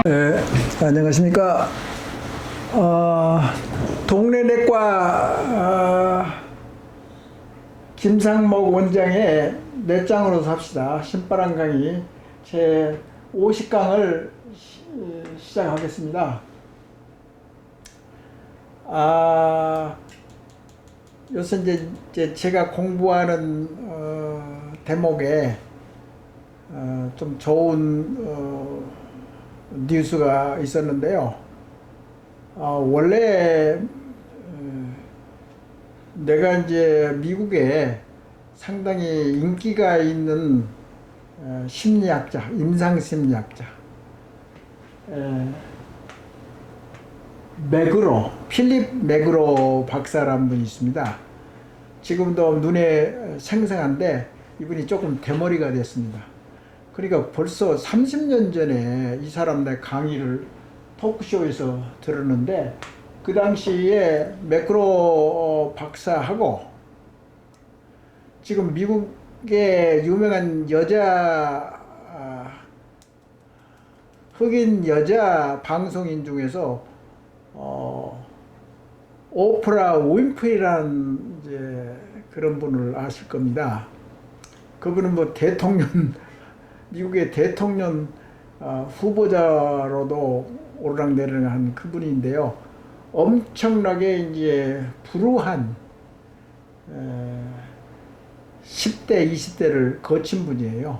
네, 안녕하십니까. 동네 내과 김상목 원장의 넷장으로 삽시다 신바람 강의 제 50강을 시작하겠습니다. 요새 이제 제가 공부하는 대목에 좀 좋은 뉴스가 있었는데요. 원래 내가 이제 미국에 상당히 인기가 있는 심리학자, 임상심리학자 필립 매그로 박사라는 분이 있습니다. 지금도 눈에 생생한데 이분이 조금 대머리가 됐습니다. 그러니까 벌써 30년 전에 이 사람 내 강의를 토크쇼에서 들었는데 그 당시에 매크로 박사하고 지금 미국의 유명한 여자 흑인 여자 방송인 중에서 오프라 윈프리라는 이제 그런 분을 아실 겁니다. 그분은 뭐 미국의 대통령 후보자로도 오르락내리락한 그분인데요. 엄청나게 이제 불우한 10대, 20대를 거친 분이에요.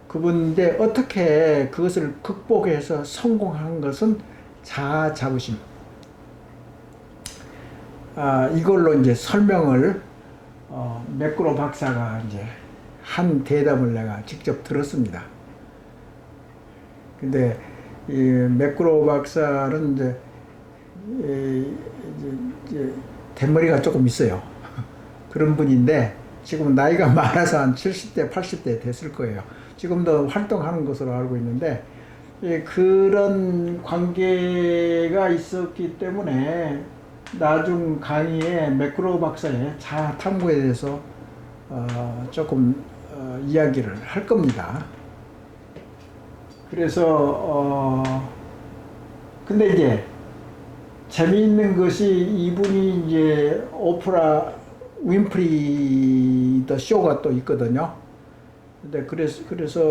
그분인데 어떻게 그것을 극복해서 성공한 것은 자아자부심. 이걸로 이제 설명을 매크로 박사가 이제 한 대답을 내가 직접 들었습니다. 근데 이 매크로 박사는 이제 대머리가 조금 있어요. 그런 분인데 지금 나이가 많아서 한 70대, 80대 됐을 거예요. 지금도 활동하는 것으로 알고 있는데 그런 관계가 있었기 때문에 나중 강의에 매크로 박사의 자아 탐구에 대해서 조금 이야기를 할 겁니다. 그래서 근데 이제 재미있는 것이 이분이 이제 오프라 윈프리 더 쇼가 또 있거든요. 근데 그래서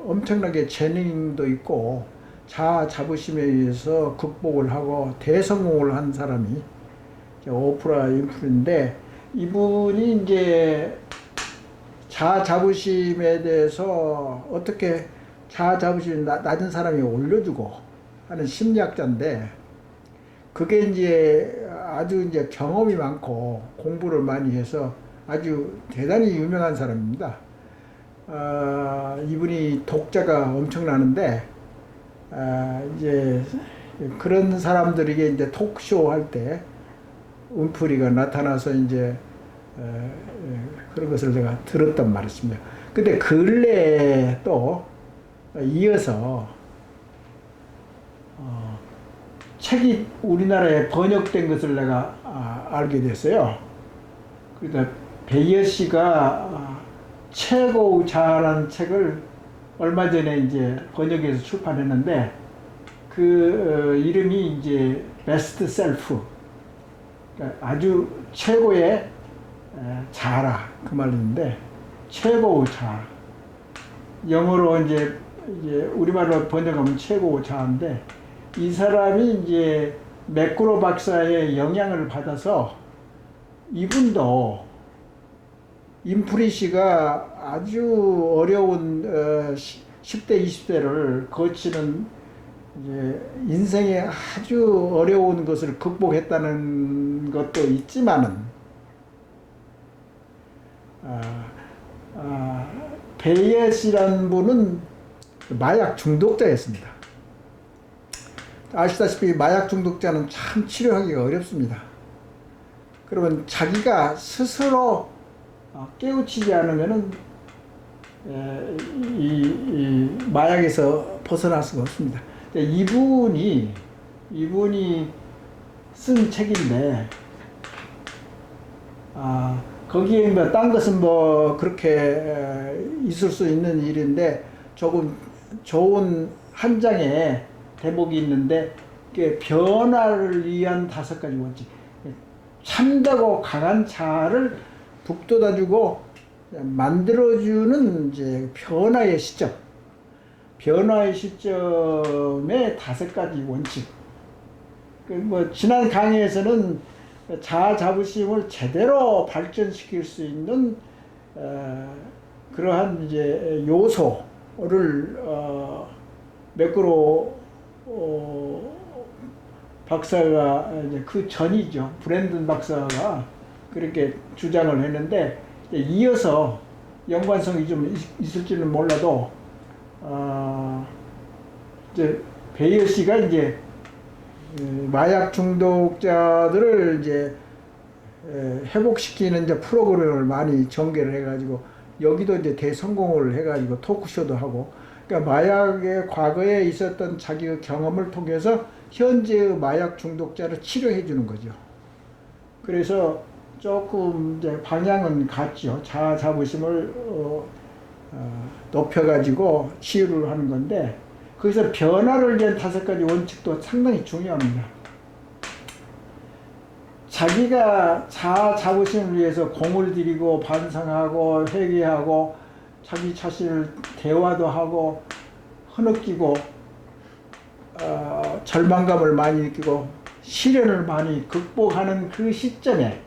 엄청나게 재능도 있고 자아 자부심에 의해서 극복을 하고 대성공을 한 사람이 오프라 윈프리인데 이분이 이제 자아 자부심에 대해서 어떻게 자아 자부심이 낮은 사람이 올려주고 하는 심리학자인데 그게 이제 아주 이제 경험이 많고 공부를 많이 해서 아주 대단히 유명한 사람입니다. 이분이 독자가 엄청나는데 이제 그런 사람들에게 이제 토크쇼 할 때 윈프리가 나타나서 이제 그런 것을 내가 들었단 말이었습니다. 근데 근래에 또 이어서 책이 우리나라에 번역된 것을 내가 알게 됐어요. 그러니까 베이어 씨가 최고의 자아라는 책을 얼마 전에 이제 번역해서 출판했는데 그 이름이 이제 베스트 셀프, 그러니까 아주 최고의 자아라 그 말인데 최고의 자아. 영어로 이제 우리말로 번역하면 최고의 자아인데 이 사람이 이제 매크로 박사의 영향을 받아서 이분도 윈프리 씨가 아주 어려운 10대, 20대를 거치는 이제 인생에 아주 어려운 것을 극복했다는 것도 있지만은 베이어 씨라는 분은 마약 중독자였습니다. 아시다시피 마약 중독자는 참 치료하기가 어렵습니다. 그러면 자기가 스스로 깨우치지 않으면은 이 마약에서 벗어날 수가 없습니다. 이분이 쓴 책인데 거기에 뭐 딴 것은 뭐 그렇게 있을 수 있는 일인데 조금 좋은 한 장의 대목이 있는데 그게 변화를 위한 5가지 원칙. 참되고 강한 자아를 북돋아주고 만들어주는 이제 변화의 시점. 변화의 시점의 5가지 원칙. 뭐 지난 강의에서는 자아 자부심을 제대로 발전시킬 수 있는 그러한 이제 요소를 매크로 박사가 이제 그 전이죠. 브랜든 박사가 그렇게 주장을 했는데 이어서 연관성이 좀 있을지는 몰라도 이제 베이어 씨가 이제 마약 중독자들을 이제 회복시키는 이제 프로그램을 많이 전개를 해가지고 여기도 이제 대성공을 해가지고 토크쇼도 하고 그러니까 마약의 과거에 있었던 자기의 경험을 통해서 현재의 마약 중독자를 치료해 주는 거죠. 그래서 조금 이제 방향은 같죠. 자아 자부심을 높여가지고 치유를 하는 건데 거기서 변화를 위한 5가지 원칙도 상당히 중요합니다. 자기가 자아 자부심을 위해서 공을 들이고 반성하고 회개하고 자기 자신을 대화도 하고 흐느끼고 절망감을 많이 느끼고 시련을 많이 극복하는 그 시점에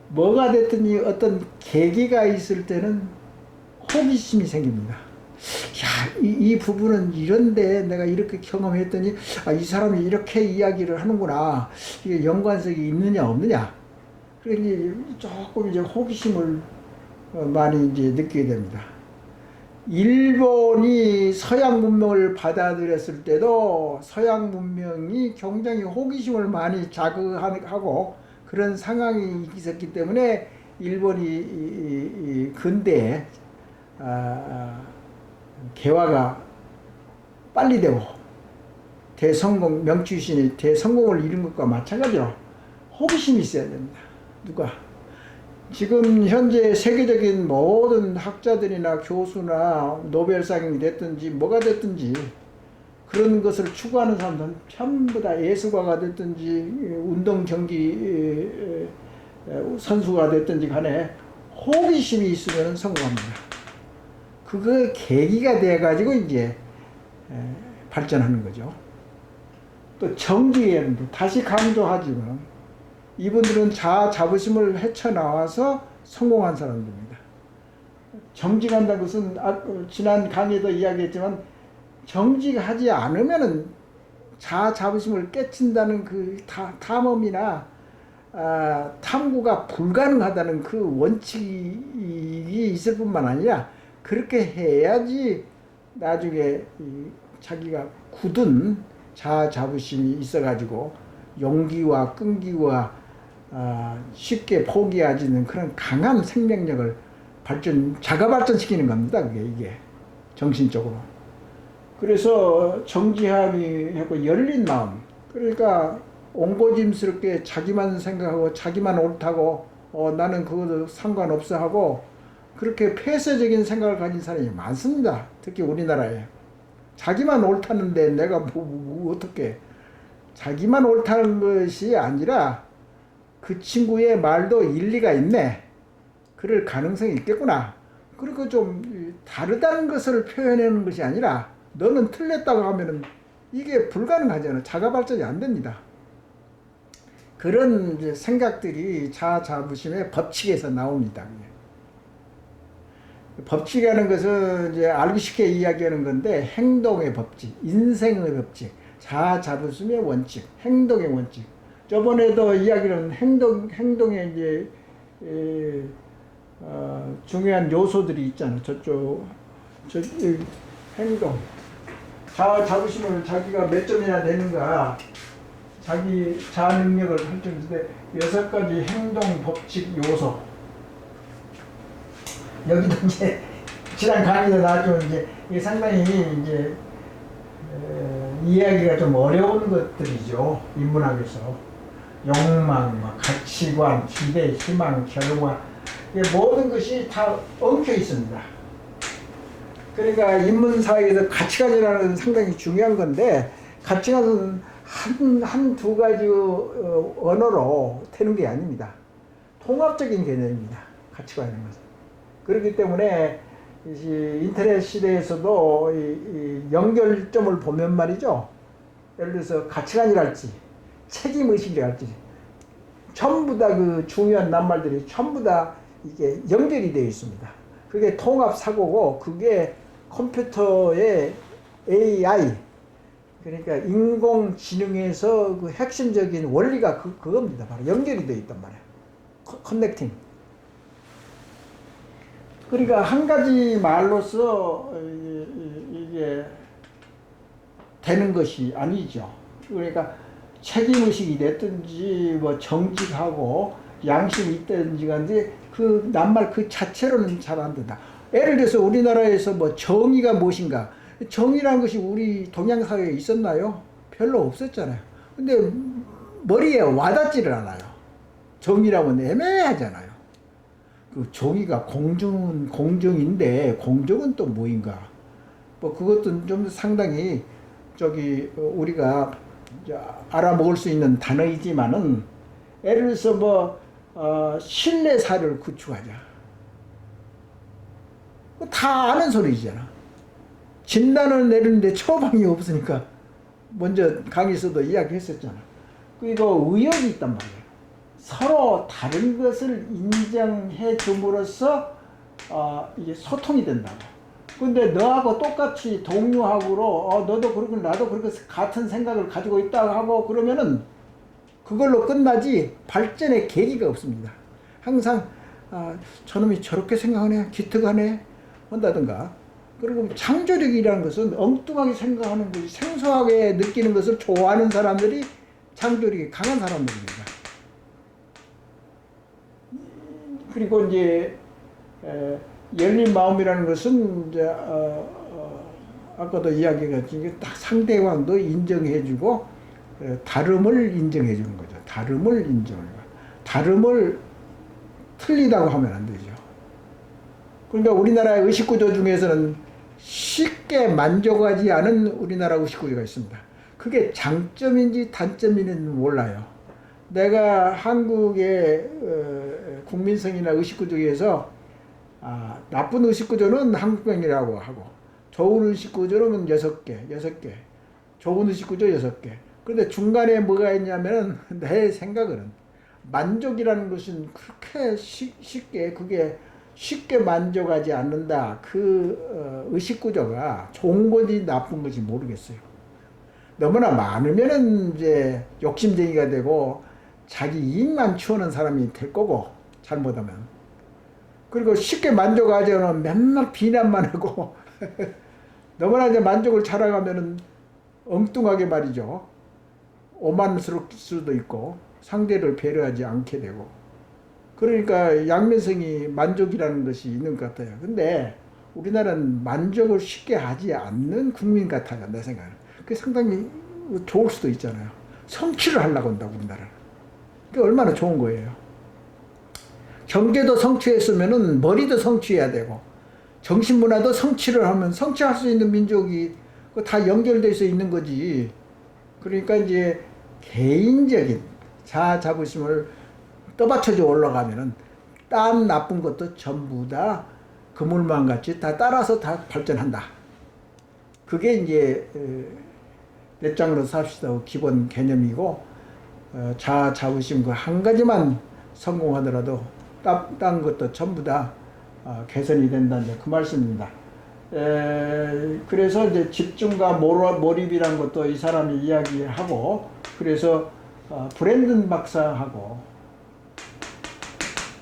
뭐가 됐든지 어떤 계기가 있을 때는 호기심이 생깁니다. 야, 이 부분은 이런데 내가 이렇게 경험했더니 이 사람이 이렇게 이야기를 하는구나. 이게 연관성이 있느냐 없느냐. 그러니 조금 이제 호기심을 많이 이제 느끼게 됩니다. 일본이 서양 문명을 받아들였을 때도 서양 문명이 굉장히 호기심을 많이 자극하고 그런 상황이 있었기 때문에 일본이 근대에 개화가 빨리 되고 대성공, 명치유신이 대성공을 이룬 것과 마찬가지로 호기심이 있어야 됩니다. 누가? 지금 현재 세계적인 모든 학자들이나 교수나 노벨상이 됐든지 뭐가 됐든지 그런 것을 추구하는 사람들은 전부 다 예술가가 됐든지 운동 경기 선수가 됐든지 간에 호기심이 있으면 성공합니다. 그거 계기가 돼가지고 이제 발전하는 거죠. 또 정직해야 다시 강조하지만 이분들은 자아 자부심을 헤쳐나와서 성공한 사람들입니다. 정직한다는 것은 지난 강의에도 이야기했지만 정직하지 않으면은 자아 자부심을 깨친다는 그 탐험이나 탐구가 불가능하다는 그 원칙이 있을 뿐만 아니라 그렇게 해야지 나중에 자기가 굳은 자아 자부심이 있어가지고 용기와 끈기와 쉽게 포기하지는 그런 강한 생명력을 자가 발전시키는 겁니다. 이게 정신적으로. 그래서 정지함이 하고 열린 마음. 그러니까 옹고짐스럽게 자기만 생각하고 자기만 옳다고 나는 그것도 상관없어 하고 그렇게 폐쇄적인 생각을 가진 사람이 많습니다. 특히 우리나라에. 자기만 옳다는데 내가 어떻게 자기만 옳다는 것이 아니라 그 친구의 말도 일리가 있네. 그럴 가능성이 있겠구나. 그리고 좀 다르다는 것을 표현하는 것이 아니라 너는 틀렸다고 하면은 이게 불가능하잖아. 자가 발전이 안 됩니다. 그런 이제 생각들이 자아 자부심의 법칙에서 나옵니다. 법칙이라는 것은 이제 알기 쉽게 이야기하는 건데 행동의 법칙, 인생의 법칙, 자아 자부심의 원칙, 행동의 원칙. 저번에도 이야기는 행동의 이제 중요한 요소들이 있잖아. 행동. 자아 자부심을 자기가 몇 점이나 되는가, 자기 자아 능력을 설정했을 때 6가지 행동 법칙 요소. 여기도 이제 지난 강의도 나왔지만 이게 상당히 이제 이해하기가 좀 어려운 것들이죠. 인문학에서. 욕망, 뭐 가치관, 기대, 희망, 결과 모든 것이 다 엉켜 있습니다. 그러니까 인문사회에서 가치관이라는 상당히 중요한 건데 가치관은 한두 가지 언어로 되는 게 아닙니다. 통합적인 개념입니다. 가치관이라는 것은. 그렇기 때문에 인터넷 시대에서도 이 연결점을 보면 말이죠. 예를 들어서 가치관이랄지 책임의식이랄지 전부 다 그 중요한 낱말들이 전부 다 이게 연결이 되어 있습니다. 그게 통합사고고 그게 컴퓨터의 AI 그러니까 인공지능에서 그 핵심적인 원리가 그겁니다. 바로 연결이 되어 있단 말이에요. 커넥팅. 그러니까 한 가지 말로서 이게 되는 것이 아니죠. 그러니까 책임의식이 됐든지 뭐 정직하고 양심이 있든지 간에 그 낱말 그 자체로는 잘 안 된다. 예를 들어서 우리나라에서 뭐 정의가 무엇인가. 정의라는 것이 우리 동양사회에 있었나요? 별로 없었잖아요. 근데 머리에 와닿지를 않아요. 정의라고는 애매하잖아요. 그 정의가 공정인데 공정은 또 뭐인가? 뭐 그것도 좀 상당히 우리가 알아먹을 수 있는 단어이지만은 예를 들어서 뭐 신뢰 사회를 구축하자. 다 아는 소리잖아. 진단을 내리는데 처방이 없으니까 먼저 강의에서도 이야기했었잖아. 그리고 의욕이 있단 말이에요. 서로 다른 것을 인정해 줌으로써 이게 소통이 된다고. 근데 너하고 똑같이 동료하고로 너도 그렇고 나도 그렇게 같은 생각을 가지고 있다고 하고 그러면은 그걸로 끝나지 발전의 계기가 없습니다. 항상 저놈이 저렇게 생각하네, 기특하네 한다든가. 그리고 창조력이라는 것은 엉뚱하게 생각하는 것이 생소하게 느끼는 것을 좋아하는 사람들이 창조력이 강한 사람들입니다. 그리고 이제 열린 마음이라는 것은 이제 아까도 이야기했지만 딱 상대방도 인정해주고 다름을 인정해주는 거죠. 다름을 인정을. 다름을 틀리다고 하면 안 되죠. 그러니까 우리나라의 의식구조 중에서는 쉽게 만족하지 않은 우리나라 의식구조가 있습니다. 그게 장점인지 단점인지는 몰라요. 내가 한국의 국민성이나 의식구조에서 나쁜 의식구조는 한국병이라고 하고 좋은 의식구조는 6개, 좋은 의식구조 6개. 그런데 중간에 뭐가 있냐면 내 생각은 만족이라는 것은 그렇게 쉽게 만족하지 않는다. 그 의식구조가 좋은 건지 나쁜 건지 모르겠어요. 너무나 많으면은 이제 욕심쟁이가 되고 자기 이익만 추구하는 사람이 될 거고 잘못하면. 그리고 쉽게 만족하지 않으면 맨날 비난만 하고 너무나 이제 만족을 찾아가면은 엉뚱하게 말이죠. 오만스러울 수도 있고 상대를 배려하지 않게 되고 그러니까 양면성이 만족이라는 것이 있는 것 같아요. 근데 우리나라는 만족을 쉽게 하지 않는 국민 같아요. 내 생각은. 그게 상당히 좋을 수도 있잖아요. 성취를 하려고 한다고 우리나라는. 그게 얼마나 좋은 거예요. 경제도 성취했으면은 머리도 성취해야 되고 정신문화도 성취를 하면 성취할 수 있는 민족이 다 연결돼서 있는 거지. 그러니까 이제 개인적인 자아 자부심을 떠받쳐져 올라가면은 딴 나쁜 것도 전부 다 그물망 같이 다 따라서 다 발전한다. 그게 이제 내장으로 삽시다 기본 개념이고 자아 자부심 그 한 가지만 성공하더라도 딴 것도 전부 다 개선이 된다는 그 말씀입니다. 그래서 이제 집중과 몰입이라는 것도 이 사람이 이야기하고 그래서 브랜든 박사하고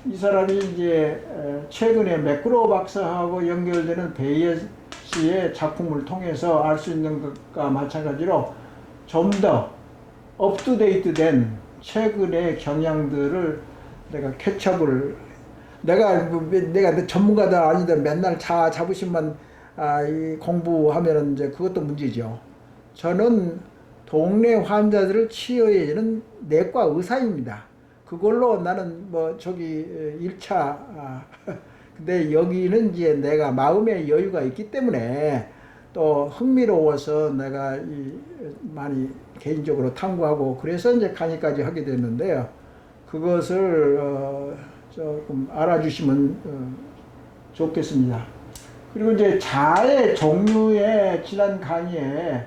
이 사람이 이제 최근에 매크로 박사하고 연결되는 베이에스의 작품을 통해서 알 수 있는 것과 마찬가지로 좀 더 업투데이트된 최근의 경향들을 내가 캐치업을 내가 전문가다 아니다 맨날 자부심만 공부하면은 이제 그것도 문제죠. 저는 동네 환자들을 치료해주는 내과 의사입니다. 그걸로 나는 뭐 저기 1차 근데 여기는 이제 내가 마음의 여유가 있기 때문에 또 흥미로워서 내가 많이 개인적으로 탐구하고 그래서 이제 강의까지 하게 됐는데요. 그것을 조금 알아주시면 좋겠습니다. 그리고 이제 자아의 종류에 지난 강의에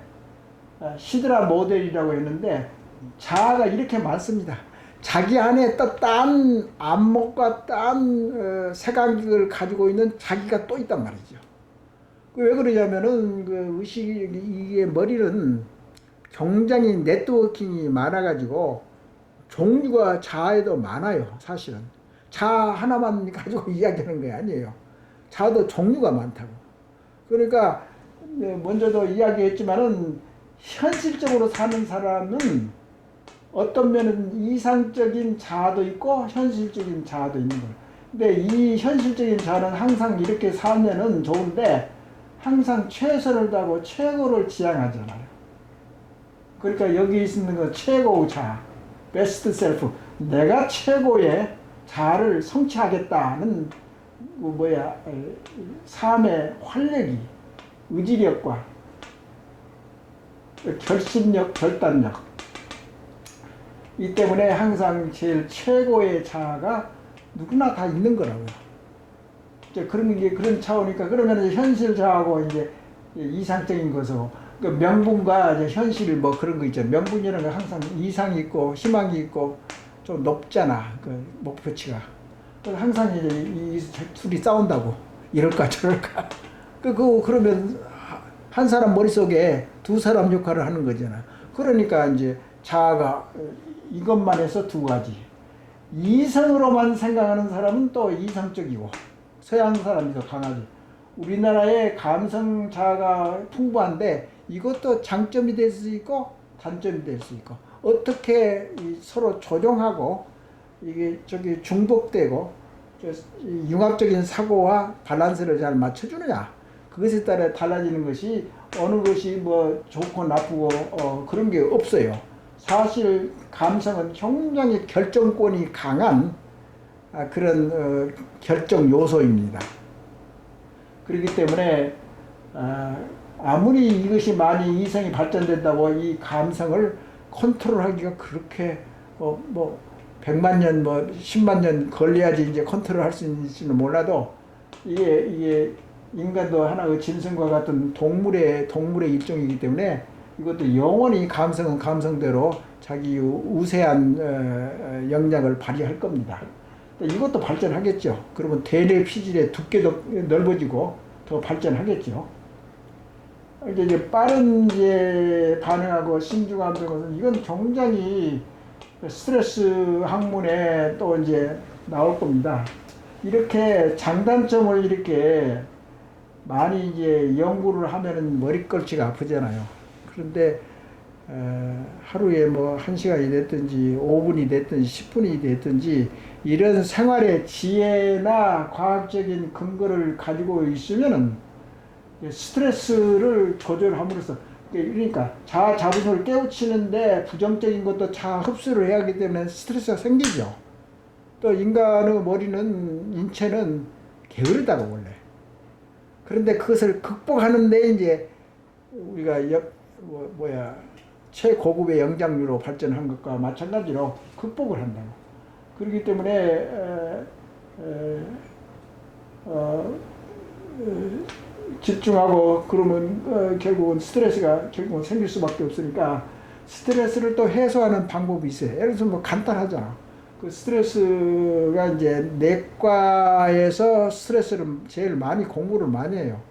시드라 모델이라고 했는데 자아가 이렇게 많습니다. 자기 안에 또 딴 안목과 딴 색안경을 가지고 있는 자기가 또 있단 말이죠. 왜 그러냐면은 그 이게 머리는 굉장히 네트워킹이 많아가지고 종류가 자아에도 많아요. 사실은 자아 하나만 가지고 이야기하는 게 아니에요. 자아도 종류가 많다고. 그러니까 먼저도 이야기했지만은 현실적으로 사는 사람은 어떤 면은 이상적인 자아도 있고 현실적인 자아도 있는 거예요. 근데 이 현실적인 자아는 항상 이렇게 살면은 좋은데 항상 최선을 다하고 최고를 지향하잖아요. 그러니까 여기 있는 거 최고 자아, 베스트 셀프, 내가 최고의 자아를 성취하겠다는 삶의 활력이, 의지력과 결심력, 결단력. 이 때문에 항상 제일 최고의 자아가 누구나 다 있는 거라고요. 이제 그런 차원이니까 그러면 현실 자아하고 이제 이상적인 것으로 그 명분과 이제 현실 뭐 그런 거 있잖아요. 명분이라는 건 항상 이상이 있고 희망이 있고 좀 높잖아. 그 목표치가. 그래서 항상 이제 이 둘이 싸운다고. 이럴까 저럴까. 그러면 한 사람 머릿속에 두 사람 역할을 하는 거잖아. 그러니까 이제 자아가 이것만 해서 두 가지. 이성으로만 생각하는 사람은 또 이성적이고 서양 사람이 더 강하지. 우리나라의 감성 자아가 풍부한데 이것도 장점이 될 수 있고 단점이 될 수 있고 어떻게 서로 조정하고 이게 저기 중복되고 융합적인 사고와 밸런스를 잘 맞춰주느냐 그것에 따라 달라지는 것이 어느 것이 뭐 좋고 나쁘고 그런 게 없어요. 사실 감성은 굉장히 결정권이 강한 그런 결정 요소입니다. 그렇기 때문에 아무리 이것이 많이 이성이 발전된다고 이 감성을 컨트롤하기가 그렇게 뭐 100만 년 뭐 10만 년 걸려야지 이제 컨트롤할 수 있을지는 몰라도 이게 인간도 하나의 짐승과 같은 동물의 일종이기 때문에 이것도 영원히 감성은 감성대로 자기 우세한 역량을 발휘할 겁니다. 이것도 발전하겠죠. 그러면 대뇌 피질의 두께도 넓어지고 더 발전하겠죠. 이제 빠른 반응하고 신중함 같은 것은 이건 굉장히 스트레스 학문에 또 이제 나올 겁니다. 이렇게 장단점을 이렇게 많이 이제 연구를 하면은 머리끝이 아프잖아요. 그런데 하루에 뭐 1시간이 됐든지 5분이 됐든지 10분이 됐든지 이런 생활의 지혜나 과학적인 근거를 가지고 있으면은 스트레스를 조절함으로써 그러니까 자아 자부심을 깨우치는데 부정적인 것도 자아 흡수를 해야 하기 때문에 스트레스가 생기죠. 또 인간의 머리는 인체는 게으르다고 원래. 그런데 그것을 극복하는데 이제 우리가 최고급의 영장류로 발전한 것과 마찬가지로 극복을 한다고. 그렇기 때문에 집중하고 그러면 결국은 스트레스가 결국은 생길 수밖에 없으니까 스트레스를 또 해소하는 방법이 있어요. 예를 들어서 뭐 간단하잖아. 그 스트레스가 이제 내과에서 스트레스를 제일 많이 공부를 많이 해요.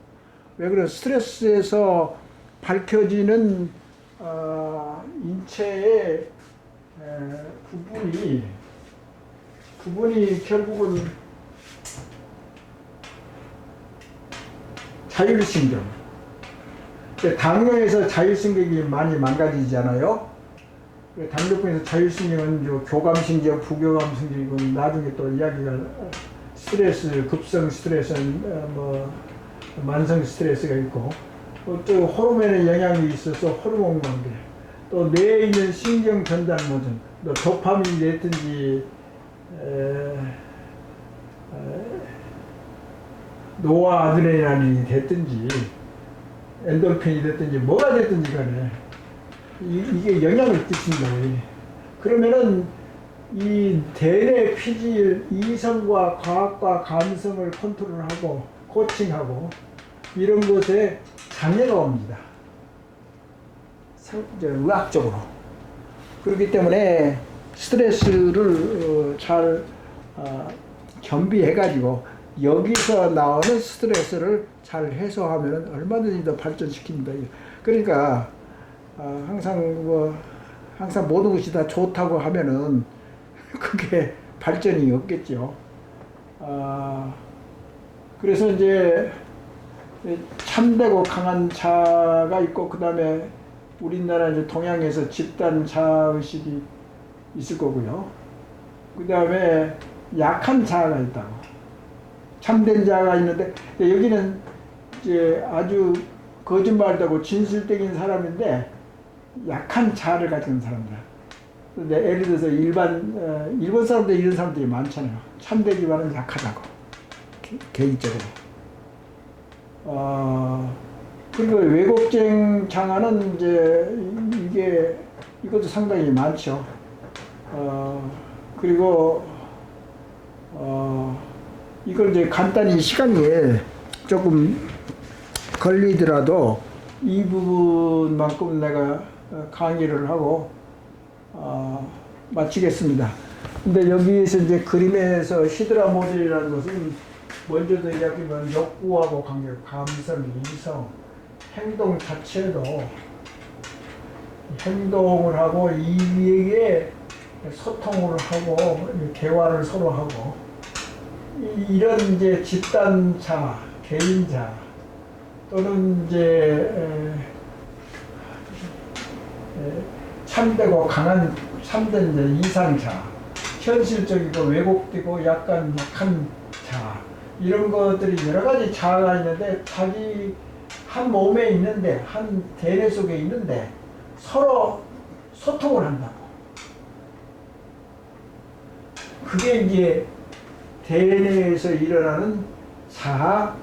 왜 그래? 스트레스에서 밝혀지는 인체의 부분이 결국은 자율신경. 당뇨에서 자율신경이 많이 망가지잖아요. 당뇨병에서 자율신경은 교감신경, 부교감신경이고 나중에 또 이야기가 스트레스, 급성 스트레스는 뭐 만성 스트레스가 있고 또 호르몬의 영향이 있어서 호르몬 관계. 또 뇌에 있는 신경 전달 모든, 또 도파민이 됐든지 노아드레날린이 됐든지 엔돌핀이 됐든지 뭐가 됐든지 간에 이게 영향을 끼친다. 그러면은 이 대뇌 피질 이성과 과학과 감성을 컨트롤하고 코칭하고 이런 것에 장애가 옵니다. 의학적으로. 그렇기 때문에 스트레스를 잘 겸비해가지고 여기서 나오는 스트레스를 잘 해소하면 얼마든지 더 발전시킵니다. 그러니까 항상 모든 것이 다 좋다고 하면은 그게 발전이 없겠죠. 그래서 이제 참되고 강한 자가 있고, 그 다음에 우리나라 이제 동양에서 집단 자의식이 있을 거고요. 그 다음에 약한 자가 있다고. 참된 자가 있는데, 여기는 이제 아주 거짓말하고 진실적인 사람인데 약한 자를 가진 사람들. 근데 예를 들어서 일본 사람들 이런 사람들이 많잖아요. 참되지만은 약하다고. 개인적으로. 그리고 왜곡쟁 장화는 이제 이것도 상당히 많죠. 그리고 이걸 이제 간단히 시간이 조금 걸리더라도 이 부분만큼 내가 강의를 하고 마치겠습니다. 근데 여기에서 이제 그림에서 히드라 모델이라는 것은 먼저도 이야기하면 욕구하고 관계, 감성, 이성, 행동 자체도 행동을 하고 이에게 소통을 하고 대화를 서로 하고 이런 이제 집단자, 개인자 또는 이제 참되고 강한 참된 이제 이상자, 현실적이고 왜곡되고 약간 약한 자, 이런 것들이 여러 가지 자아가 있는데 자기 한 몸에 있는데 한 대뇌 속에 있는데 서로 소통을 한다고. 그게 이제 대뇌에서 일어나는 자아,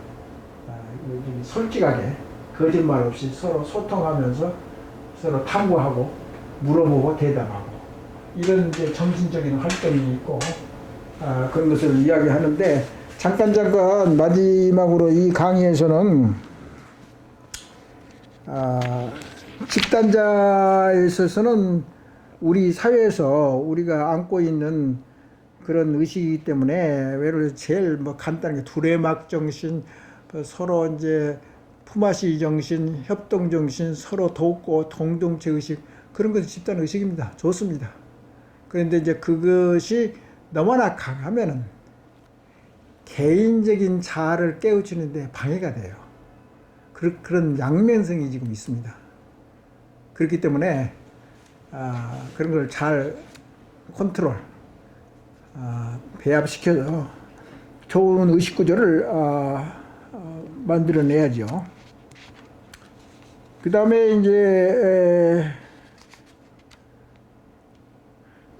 솔직하게 거짓말 없이 서로 소통하면서 서로 탐구하고 물어보고 대답하고 이런 이제 정신적인 활동이 있고 그런 것을 이야기하는데 잠깐 마지막으로 이 강의에서는 집단자에 있어서는 우리 사회에서 우리가 안고 있는 그런 의식이기 때문에 예를 들어 제일 뭐 간단하게 두레막 정신, 서로 이제 품앗이 정신, 협동 정신, 서로 돕고 공동체 의식, 그런 것이 집단 의식입니다. 좋습니다. 그런데 이제 그것이 너무나 강하면은 개인적인 자아를 깨우치는데 방해가 돼요. 그런 양면성이 지금 있습니다. 그렇기 때문에 그런 걸 잘 컨트롤, 배합시켜서 좋은 의식 구조를 만들어내야죠. 그 다음에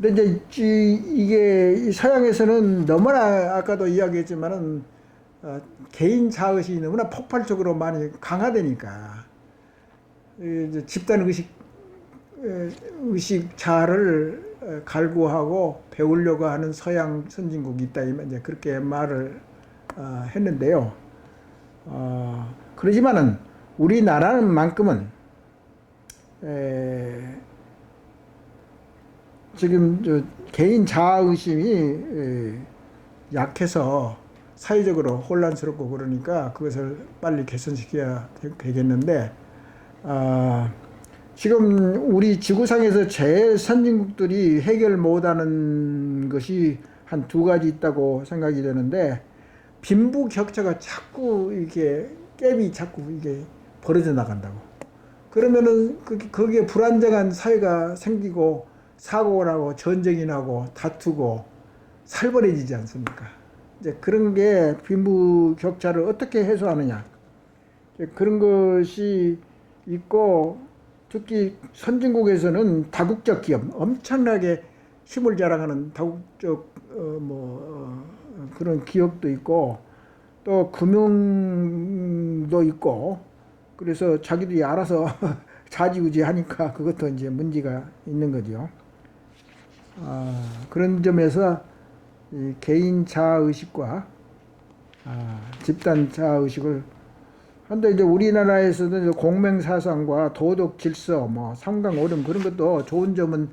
근데 이제 이게 서양에서는 너무나 아까도 이야기했지만은 개인 자의식이 너무나 폭발적으로 많이 강화되니까 이제 집단 의식 자를 갈구하고 배우려고 하는 서양 선진국이 있다 이제 그렇게 말을 했는데요. 그러지만은 우리나라만큼은 지금 개인 자아의식이 약해서 사회적으로 혼란스럽고 그러니까 그것을 빨리 개선시켜야 되겠는데 지금 우리 지구상에서 제일 선진국들이 해결 못하는 것이 한 두 가지 있다고 생각이 되는데 빈부격차가 자꾸 이렇게 갭이 자꾸 이게 벌어져 나간다고. 그러면은 거기에 불안정한 사회가 생기고 사고가 나고 전쟁이 나고 다투고 살벌해지지 않습니까? 이제 그런 게 빈부격차를 어떻게 해소하느냐 그런 것이 있고 특히 선진국에서는 다국적 기업, 엄청나게 힘을 자랑하는 다국적 그런 기업도 있고 또 금융도 있고 그래서 자기들이 알아서 좌지우지하니까 그것도 이제 문제가 있는 거죠. 그런 점에서 이 개인 자아의식과 집단 자아의식을 한데 이제 우리나라에서는 이제 공명사상과 도덕 질서, 뭐 삼강 오름 그런 것도 좋은 점은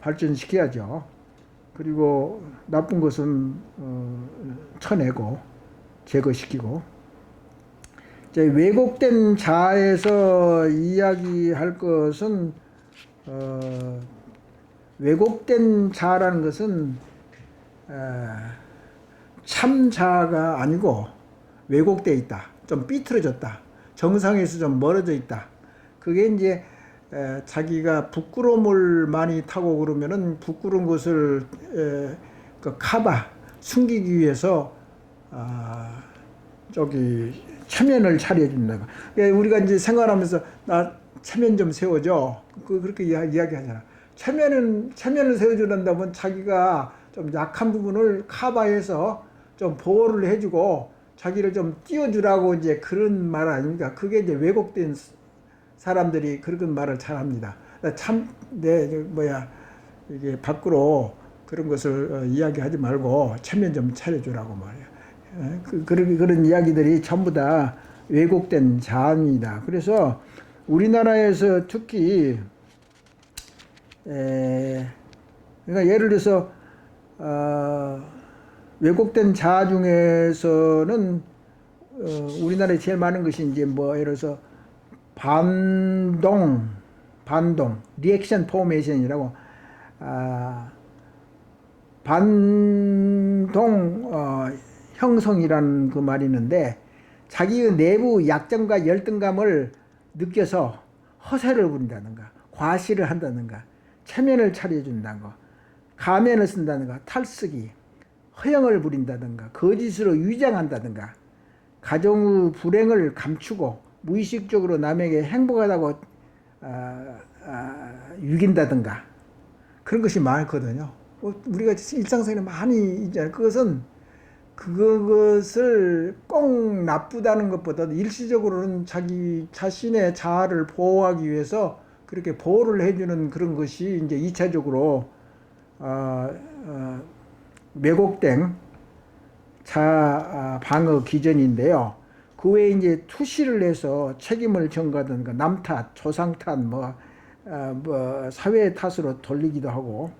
발전시켜야죠. 그리고 나쁜 것은 쳐내고 제거시키고. 이제 왜곡된 자아에서 이야기할 것은 왜곡된 자아라는 것은 참 자아가 아니고 왜곡되어 있다. 좀 삐뚤어졌다. 정상에서 좀 멀어져 있다. 그게 이제 자기가 부끄러움을 많이 타고 그러면은 부끄러운 것을 그 카바 숨기기 위해서 체면을 차려준다. 우리가 이제 생활하면서 나 체면 좀 세워줘. 그렇게 이야기하잖아. 체면을 세워주는다면 자기가 좀 약한 부분을 커버해서 좀 보호를 해주고 자기를 좀 띄워주라고 이제 그런 말 아닙니까? 그게 이제 왜곡된 사람들이 그런 말을 잘 합니다. 이게 밖으로 그런 것을 이야기하지 말고 체면 좀 차려주라고 말이야. 그런 이야기들이 전부 다 왜곡된 자아입니다. 그래서 우리나라에서 특히 그러니까 예를 들어서 왜곡된 자아 중에서는 우리나라에 제일 많은 것이 이제 뭐 예를 들어서 반동 리액션 포메이션이라고 반동 형성이라는 그 말이 있는데 자기의 내부 약점과 열등감을 느껴서 허세를 부린다든가 과시를 한다든가 체면을 차려준다든가 가면을 쓴다든가 탈쓰기 허영을 부린다든가 거짓으로 위장한다든가 가정의 불행을 감추고 무의식적으로 남에게 행복하다고 유긴다든가 그런 것이 많거든요. 우리가 일상생활에 많이 있잖아요. 그것을 꼭 나쁘다는 것보다도 일시적으로는 자기 자신의 자아를 보호하기 위해서 그렇게 보호를 해주는 그런 것이 이제 2차적으로 왜곡된 자아 방어 기전인데요. 그 외에 이제 투시를 해서 책임을 전가하든가 남 탓, 조상 탓, 사회 탓으로 돌리기도 하고,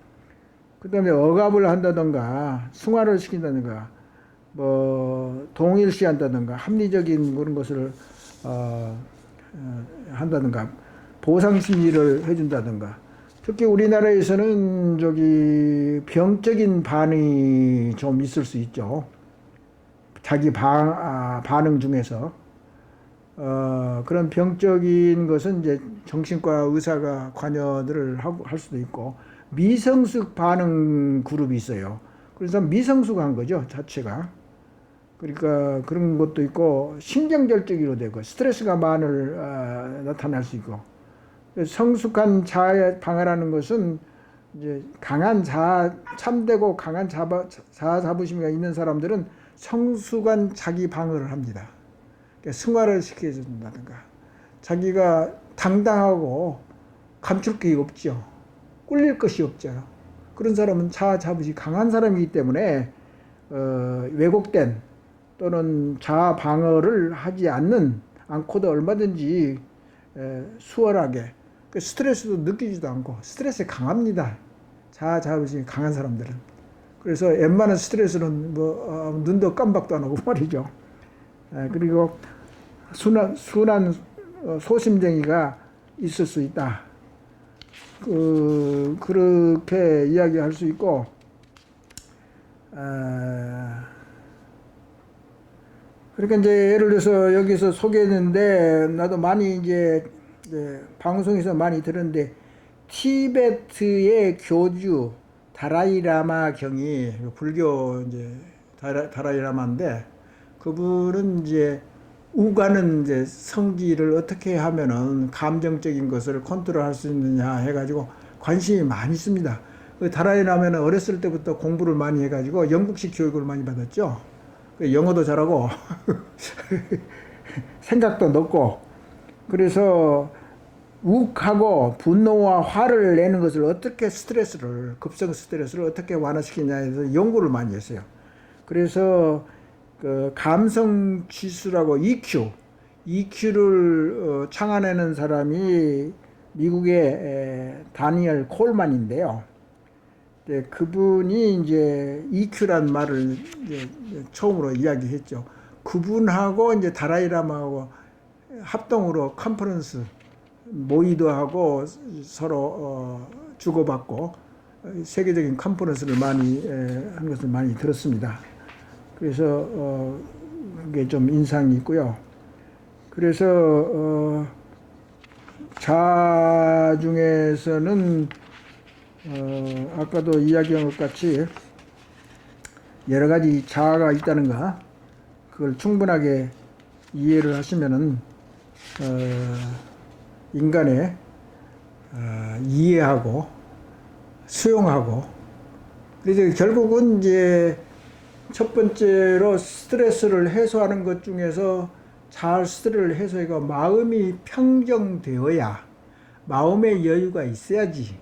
그 다음에 억압을 한다든가, 승화를 시킨다든가, 동일시한다든가, 합리적인 그런 것을, 한다든가, 보상 심리를 해준다든가, 특히 우리나라에서는 병적인 반응이 좀 있을 수 있죠. 자기 반응 중에서 그런 병적인 것은 이제 정신과 의사가 관여를 할 수도 있고 미성숙 반응 그룹이 있어요. 그래서 미성숙한 거죠 자체가. 그러니까 그런 것도 있고 신경절제기로 되고 스트레스가 나타날 수 있고 성숙한 자아 방어라는 것은 이제 강한 참되고 강한 자아 자부심이 있는 사람들은 성숙한 자기 방어를 합니다. 그러니까 승화를 시켜준다든가 자기가 당당하고 감출 게 없죠. 꿀릴 것이 없죠. 그런 사람은 자아 자부심이 강한 사람이기 때문에 왜곡된 또는 자아 방어를 하지 않고도 얼마든지 수월하게 스트레스도 느끼지도 않고 스트레스에 강합니다. 자아 자부심이 강한 사람들은. 그래서 웬만한 스트레스는 눈도 깜박도 안 하고 말이죠. 그리고 순한 소심쟁이가 있을 수 있다. 그렇게 이야기할 수 있고, 그러니까 이제 예를 들어서 여기서 소개했는데 나도 많이 이제 방송에서 많이 들었는데 티베트의 교주 다라이라마 경이 불교 이제 다라이라마인데 그분은 이제 우가는 이제 성기를 어떻게 하면은 감정적인 것을 컨트롤할 수 있느냐 해가지고 관심이 많이 있습니다. 그 다라이라마는 어렸을 때부터 공부를 많이 해가지고 영국식 교육을 많이 받았죠. 그 영어도 잘하고 생각도 높고, 그래서 욱하고 분노와 화를 내는 것을 어떻게 급성 스트레스를 어떻게 완화시키냐에 대해서 연구를 많이 했어요. 그래서 그 감성 지수라고 EQ를 창안해낸 사람이 미국의 다니엘 콜만인데요. 네, 그분이 이제 EQ란 말을 이제 처음으로 이야기했죠. 그분하고 이제 다라이라마하고 합동으로 컨퍼런스 모의도 하고 서로 주고받고 세계적인 컨퍼런스를 많이 한 것을 많이 들었습니다. 그래서 그게 좀 인상이 있고요. 그래서 자아 중에서는 아까도 이야기한 것 같이 여러 가지 자아가 있다는가, 그걸 충분하게 이해를 하시면은 인간의 이해하고 수용하고, 그래서 결국은 이제 첫 번째로 스트레스를 해소하는 것 중에서 잘 스트레스를 해소해가 마음이 평정되어야, 마음의 여유가 있어야지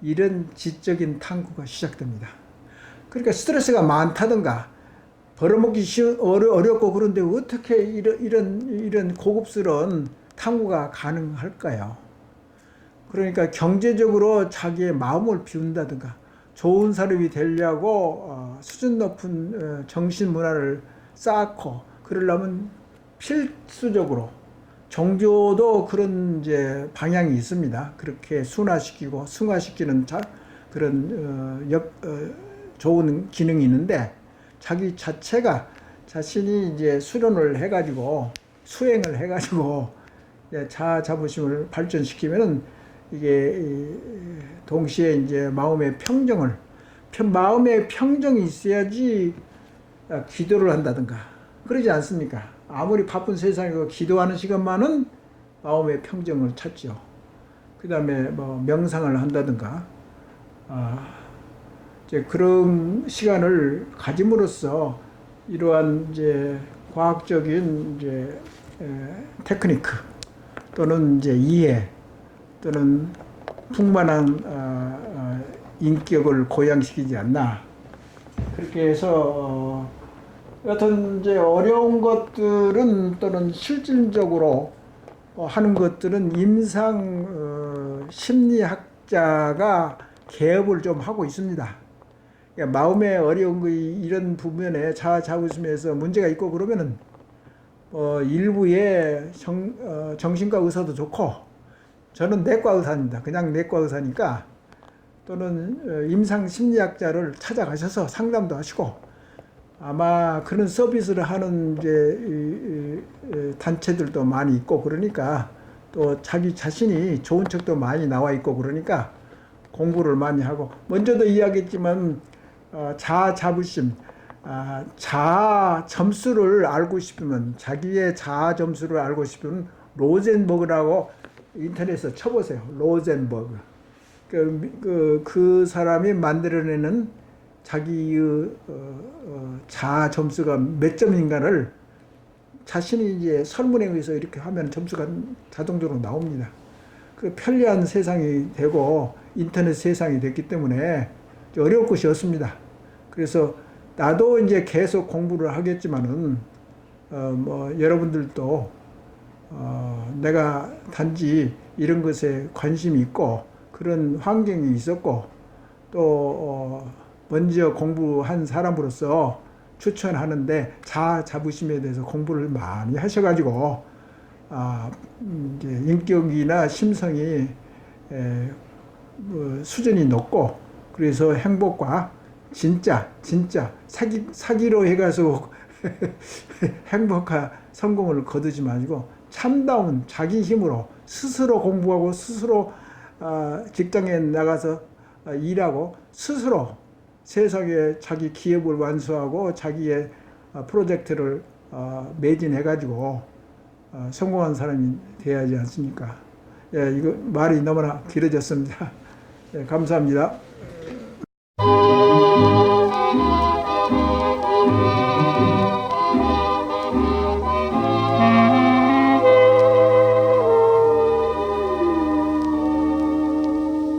이런 지적인 탐구가 시작됩니다. 그러니까 스트레스가 많다든가 벌어먹기 어렵고 그런데 어떻게 이런 고급스러운 탐구가 가능할까요? 그러니까 경제적으로 자기의 마음을 비운다든가 좋은 사람이 되려고 수준 높은 정신 문화를 쌓고 그러려면 필수적으로 종교도 그런 이제 방향이 있습니다. 그렇게 순화시키고 승화시키는 그런 좋은 기능이 있는데, 자기 자신이 이제 수련을 해가지고 수행을 해가지고 자아 자부심을 발전시키면은 이게 동시에 이제 마음의 평정이 있어야지 기도를 한다든가 그러지 않습니까? 아무리 바쁜 세상에 기도하는 시간만은 마음의 평정을 찾죠. 그 다음에 뭐 명상을 한다든가, 이제 그런 시간을 가짐으로써 이러한 이제 과학적인 이제 테크니크 또는 이제 이해 또는 풍만한 인격을 고양시키지 않나. 그렇게 해서 여튼 이제 어려운 것들은 또는 실질적으로 하는 것들은 임상 심리학자가 개업을 좀 하고 있습니다. 그러니까 마음에 어려운 거 이런 부분에 자아 자부심에서 문제가 있고 그러면은 일부의 정신과 의사도 좋고, 저는 내과 의사입니다. 그냥 내과 의사니까, 또는 임상 심리학자를 찾아가셔서 상담도 하시고, 아마 그런 서비스를 하는 이제 단체들도 많이 있고 그러니까, 또 자기 자신이 좋은 책도 많이 나와 있고 그러니까 공부를 많이 하고, 먼저도 이야기했지만 자아 자부심, 자아 점수를 알고 싶으면, 자기의 자아 점수를 알고 싶으면 로젠버그라고 인터넷에서 쳐보세요. 로젠버그. 그 사람이 만들어내는 자기의 자아 점수가 몇 점인가를 자신이 이제 설문에 의해서 이렇게 하면 점수가 자동적으로 나옵니다. 그 편리한 세상이 되고 인터넷 세상이 됐기 때문에 어려울 것이 없습니다. 그래서 나도 이제 계속 공부를 하겠지만은 여러분들도 내가 단지 이런 것에 관심이 있고 그런 환경이 있었고 또 먼저 공부한 사람으로서 추천하는데, 자아 자부심에 대해서 공부를 많이 하셔가지고 이제 인격이나 심성이 수준이 높고, 그래서 행복과 진짜 사기로 해가지고 행복과 성공을 거두지 마시고 참다운 자기 힘으로 스스로 공부하고 스스로 직장에 나가서 일하고 스스로 세상에 자기 기업을 완수하고 자기의 프로젝트를 매진해가지고 성공한 사람이 돼야 하지 않습니까? 예, 이거 말이 너무나 길어졌습니다. 예, 감사합니다.